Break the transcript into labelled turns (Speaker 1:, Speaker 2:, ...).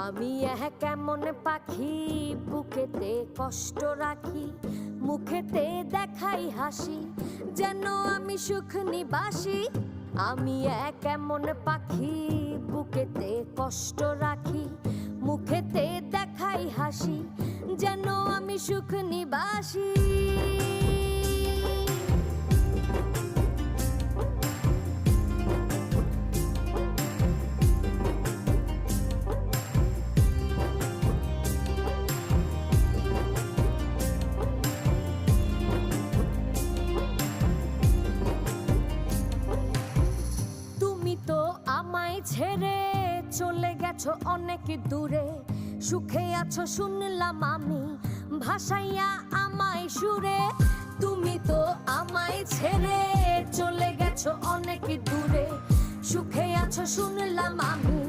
Speaker 1: আমি কেমন পাখি, বুকেতে কষ্ট রাখি, মুখেতে দেখাই হাসি, যেন আমি সুখ নিবাসী। আমি কেমন পাখি, বুকেতে কষ্ট রাখি, মুখেতে দেখাই হাসি, যেন আমি সুখ নিবাসী। আমায় ছেড়ে চলে গেছো অনেক দূরে, সুখে আছো শুনলাম আমি, ভাসাইয়া আমায় সুরে। তুমি তো আমায় ছেড়ে চলে গেছো অনেক দূরে, সুখে আছো শুনলাম আমি।